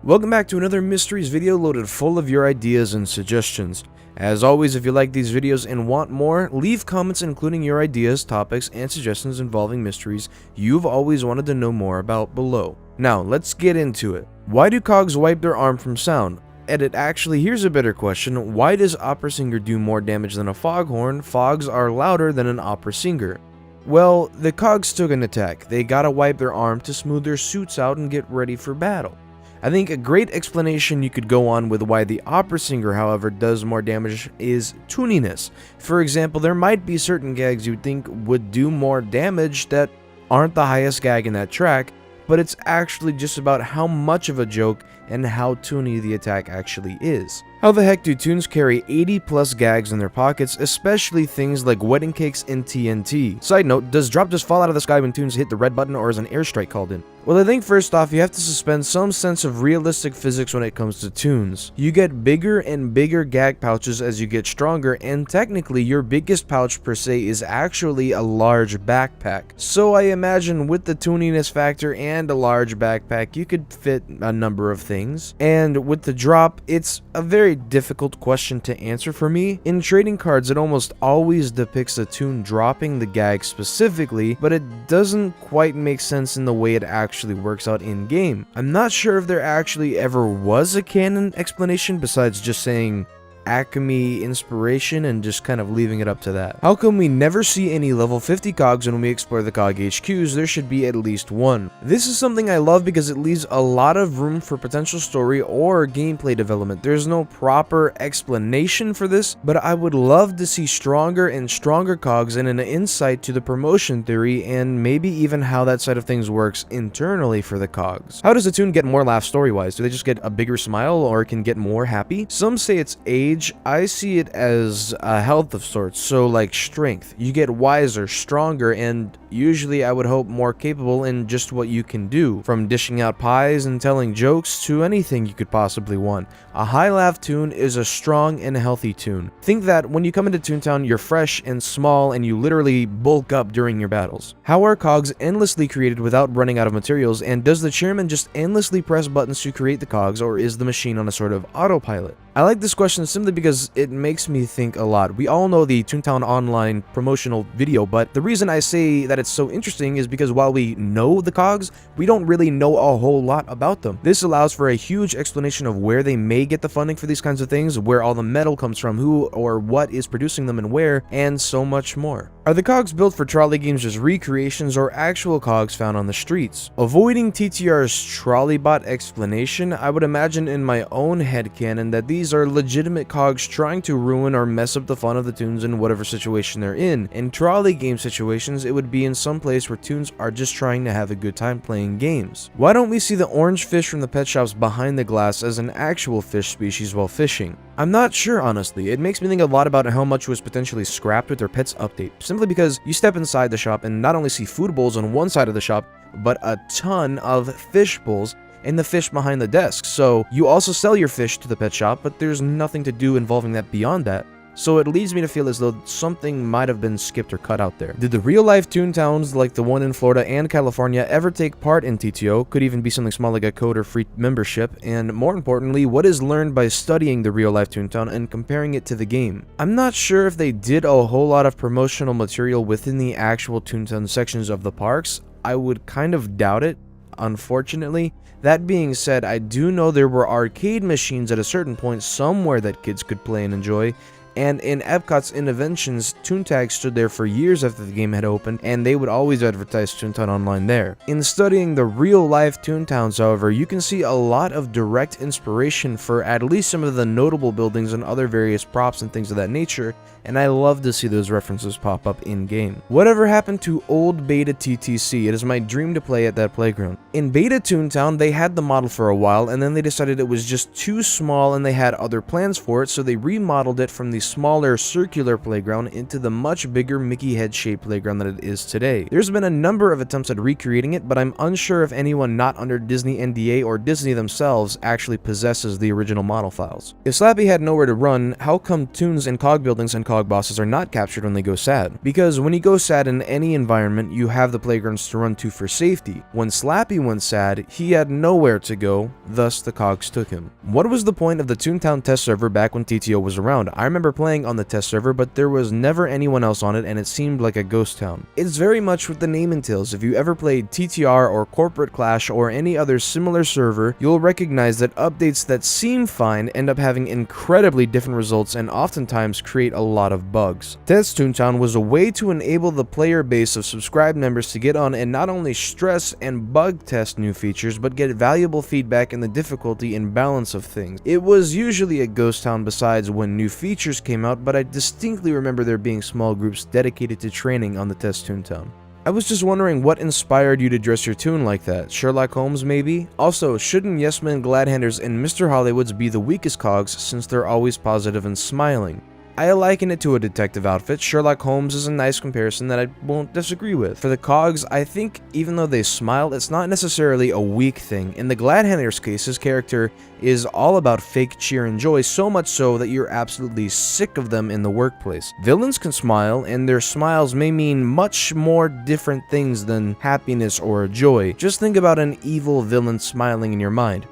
Welcome back to another mysteries video loaded full of your ideas and suggestions. As always, if you like these videos and want more, leave comments including your ideas, topics, and suggestions involving mysteries you've always wanted to know more about below. Now, let's get into it. Why do cogs wipe their arm from sound? Actually, here's a better question. Why does opera singer do more damage than a foghorn? Fogs are louder than an opera singer. Well, the cogs took an attack. They gotta wipe their arm to smooth their suits out and get ready for battle. I think a great explanation you could go on with why the opera singer, however, does more damage is tooniness. For example, there might be certain gags you'd think would do more damage that aren't the highest gag in that track, but it's actually just about how much of a joke and how toony the attack actually is. How the heck do toons carry 80 plus gags in their pockets, especially things like wedding cakes and TNT? Side note, does drop just fall out of the sky when toons hit the red button, or is an airstrike called in? Well, I think first off, you have to suspend some sense of realistic physics when it comes to toons. You get bigger and bigger gag pouches as you get stronger, and technically your biggest pouch per se is actually a large backpack. So I imagine with the tooniness factor and a large backpack, you could fit a number of things. And with the drop, it's a very difficult question to answer for me. In trading cards, it almost always depicts a toon dropping the gag specifically, but it doesn't quite make sense in the way it actually works out in game. I'm not sure if there actually ever was a canon explanation besides just saying Acme inspiration and just kind of leaving it up to that. How come we never see any level 50 cogs when we explore the cog HQs? There should be at least one. This is something I love because it leaves a lot of room for potential story or gameplay development. There's no proper explanation for this, but I would love to see stronger and stronger cogs and an insight to the promotion theory and maybe even how that side of things works internally for the cogs. How does a toon get more laughs story-wise? Do they just get a bigger smile or can get more happy? Some say it's age. I see it as a health of sorts, so like strength. You get wiser, stronger, and usually I would hope more capable in just what you can do, from dishing out pies and telling jokes to anything you could possibly want. A high laugh toon is a strong and healthy toon. Think that when you come into Toontown, you're fresh and small and you literally bulk up during your battles. How are cogs endlessly created without running out of materials, and does the chairman just endlessly press buttons to create the cogs, or is the machine on a sort of autopilot? I like this question simply because it makes me think a lot. We all know the Toontown Online promotional video, but the reason I say that it's so interesting is because while we know the cogs, we don't really know a whole lot about them. This allows for a huge explanation of where they may get the funding for these kinds of things, where all the metal comes from, who or what is producing them and where, and so much more. Are the cogs built for trolley games just recreations or actual cogs found on the streets? Avoiding TTR's trolleybot explanation, I would imagine in my own headcanon that these are legitimate cogs trying to ruin or mess up the fun of the toons in whatever situation they're in. In trolley game situations, it would be in some place where toons are just trying to have a good time playing games. Why don't we see the orange fish from the pet shops behind the glass as an actual fish species while fishing? I'm not sure, honestly. It makes me think a lot about how much was potentially scrapped with their Pets update, simply because you step inside the shop and not only see food bowls on one side of the shop, but a ton of fish bowls and the fish behind the desk. So you also sell your fish to the pet shop, but there's nothing to do involving that beyond that. So it leads me to feel as though something might have been skipped or cut out there. Did the real-life Toontowns like the one in Florida and California ever take part in TTO? Could even be something small like a code or free membership. And more importantly, what is learned by studying the real-life Toontown and comparing it to the game? I'm not sure if they did a whole lot of promotional material within the actual Toontown sections of the parks. I would kind of doubt it, unfortunately. That being said, I do know there were arcade machines at a certain point somewhere that kids could play and enjoy. And in Epcot's Innoventions, Toontag stood there for years after the game had opened, and they would always advertise Toontown Online there. In studying the real-life Toontowns, however, you can see a lot of direct inspiration for at least some of the notable buildings and other various props and things of that nature, and I love to see those references pop up in-game. Whatever happened to old Beta TTC? It is my dream to play at that playground. In Beta Toontown, they had the model for a while, and then they decided it was just too small and they had other plans for it, so they remodeled it from the smaller circular playground into the much bigger Mickey head-shaped playground that it is today. There's been a number of attempts at recreating it, but I'm unsure if anyone not under Disney NDA or Disney themselves actually possesses the original model files. If Slappy had nowhere to run, how come Toons and Cog buildings and Cog bosses are not captured when they go sad? Because when you go sad in any environment, you have the playgrounds to run to for safety. When Slappy went sad, he had nowhere to go, thus the Cogs took him. What was the point of the Toontown test server back when TTO was around? I remember playing on the test server, but there was never anyone else on it and it seemed like a ghost town. It's very much what the name entails. If you ever played TTR or Corporate Clash or any other similar server, you'll recognize that updates that seem fine end up having incredibly different results and oftentimes create a lot of bugs. Test Toontown was a way to enable the player base of subscribed members to get on and not only stress and bug test new features, but get valuable feedback in the difficulty and balance of things. It was usually a ghost town besides when new features came out, but I distinctly remember there being small groups dedicated to training on the Test Toontown. I was just wondering what inspired you to dress your toon like that. Sherlock Holmes maybe? Also, shouldn't Yes Men, Gladhanders, and Mr. Hollywoods be the weakest cogs since they're always positive and smiling? I liken it to a detective outfit. Sherlock Holmes is a nice comparison that I won't disagree with. For the Cogs, I think even though they smile, it's not necessarily a weak thing. In the Gladhanders case, his character is all about fake cheer and joy, so much so that you're absolutely sick of them in the workplace. Villains can smile, and their smiles may mean much more different things than happiness or joy. Just think about an evil villain smiling in your mind.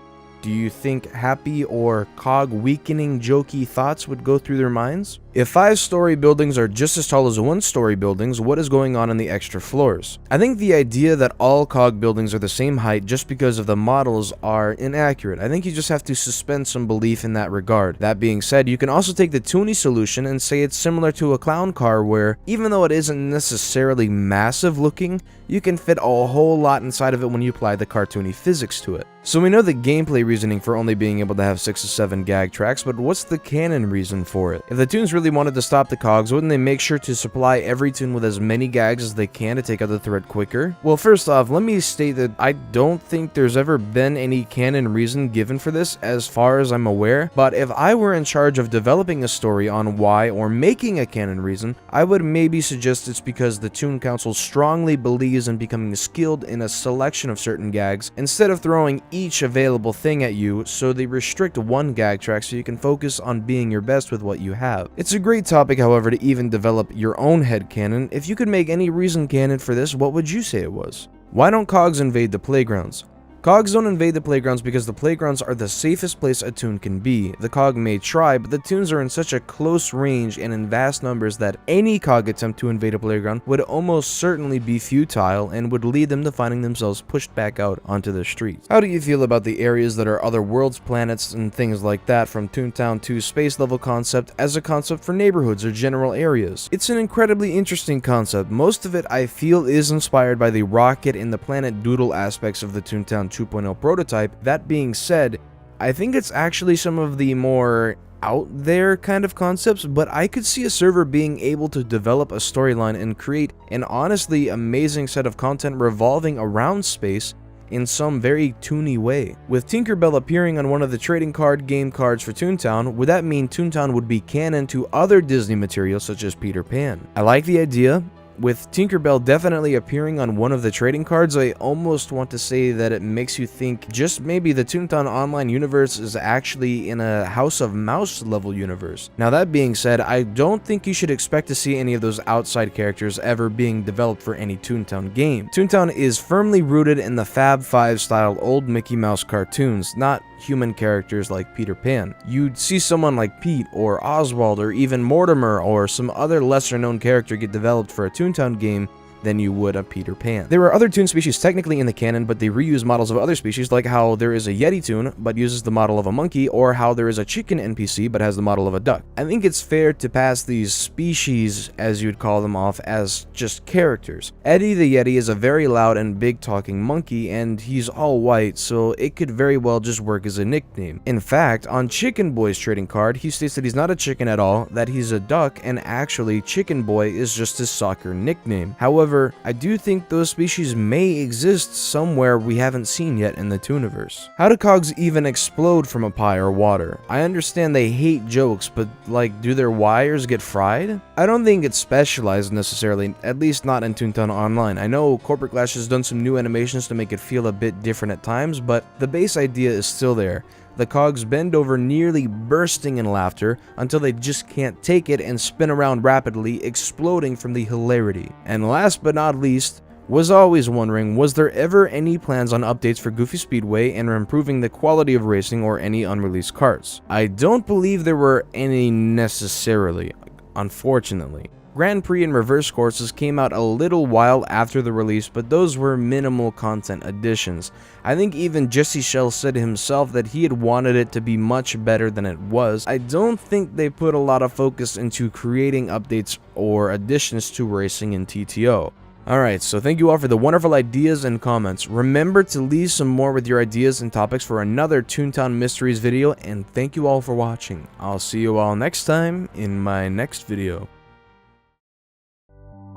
Do you think happy or cog weakening jokey thoughts would go through their minds? If 5-story buildings are just as tall as 1-story buildings, what is going on in the extra floors? I think the idea that all cog buildings are the same height just because of the models are inaccurate. I think you just have to suspend some belief in that regard. That being said, you can also take the Toonie solution and say it's similar to a clown car where, even though it isn't necessarily massive looking, you can fit a whole lot inside of it when you apply the cartoony physics to it. So we know the gameplay reasoning for only being able to have 6 to 7 gag tracks, but what's the canon reason for it? If the Toons really wanted to stop the cogs, wouldn't they make sure to supply every toon with as many gags as they can to take out the threat quicker? Well, first off, let me state that I don't think there's ever been any canon reason given for this as far as I'm aware, but if I were in charge of developing a story on why or making a canon reason, I would maybe suggest it's because the Toon Council strongly believes in becoming skilled in a selection of certain gags instead of throwing each available thing at you, so they restrict one gag track so you can focus on being your best with what you have. It's a great topic, however, to even develop your own headcanon. If you could make any reason canon for this, what would you say it was? Why don't cogs invade the playgrounds? Cogs don't invade the playgrounds because the playgrounds are the safest place a toon can be. The cog may try, but the toons are in such a close range and in vast numbers that any cog attempt to invade a playground would almost certainly be futile and would lead them to finding themselves pushed back out onto the streets. How do you feel about the areas that are other worlds, planets, and things like that, from Toontown to space level concept as a concept for neighborhoods or general areas? It's an incredibly interesting concept. Most of it I feel is inspired by the rocket and the planet doodle aspects of the Toontown 2.0 prototype. That being said, I think it's actually some of the more out there kind of concepts, but I could see a server being able to develop a storyline and create an honestly amazing set of content revolving around space in some very toony way. With Tinkerbell appearing on one of the trading card game cards for Toontown, would that mean Toontown would be canon to other Disney material such as Peter Pan? I like the idea. With Tinkerbell definitely appearing on one of the trading cards, I almost want to say that it makes you think just maybe the Toontown online universe is actually in a House of Mouse level universe. Now that being said, I don't think you should expect to see any of those outside characters ever being developed for any Toontown game. Toontown is firmly rooted in the Fab 5 style old Mickey Mouse cartoons, not human characters like Peter Pan. You'd see someone like Pete or Oswald or even Mortimer or some other lesser known character get developed for a Toontown game than you would a Peter Pan. There are other toon species technically in the canon, but they reuse models of other species, like how there is a Yeti toon but uses the model of a monkey, or how there is a chicken NPC but has the model of a duck. I think it's fair to pass these species, as you'd call them, off as just characters. Eddie the Yeti is a very loud and big talking monkey, and he's all white, so it could very well just work as a nickname. In fact, on Chicken Boy's trading card, he states that he's not a chicken at all, that he's a duck, and actually Chicken Boy is just his soccer nickname. However, However, I do think those species may exist somewhere we haven't seen yet in the Tooniverse. How do cogs even explode from a pie or water? I understand they hate jokes, but like, do their wires get fried? I don't think it's specialized necessarily, at least not in Toontown Online. I know Corporate Clash has done some new animations to make it feel a bit different at times, but the base idea is still there. The cogs bend over nearly bursting in laughter until they just can't take it and spin around rapidly, exploding from the hilarity. And last but not least, was always wondering, was there ever any plans on updates for Goofy Speedway and improving the quality of racing or any unreleased carts? I don't believe there were any necessarily, unfortunately. Grand Prix and reverse courses came out a little while after the release, but those were minimal content additions. I think even Jesse Shell said himself that he had wanted it to be much better than it was. I don't think they put a lot of focus into creating updates or additions to racing in TTO. Alright, so thank you all for the wonderful ideas and comments. Remember to leave some more with your ideas and topics for another Toontown Mysteries video, and thank you all for watching. I'll see you all next time in my next video.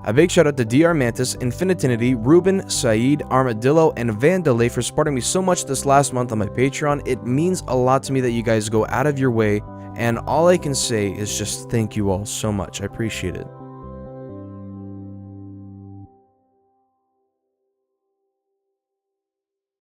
A big shout out to DR Mantis, Infinitinity, Ruben, Saeed, Armadillo, and Vandalay for supporting me so much this last month on my Patreon. It means a lot to me that you guys go out of your way, and all I can say is just thank you all so much. I appreciate it.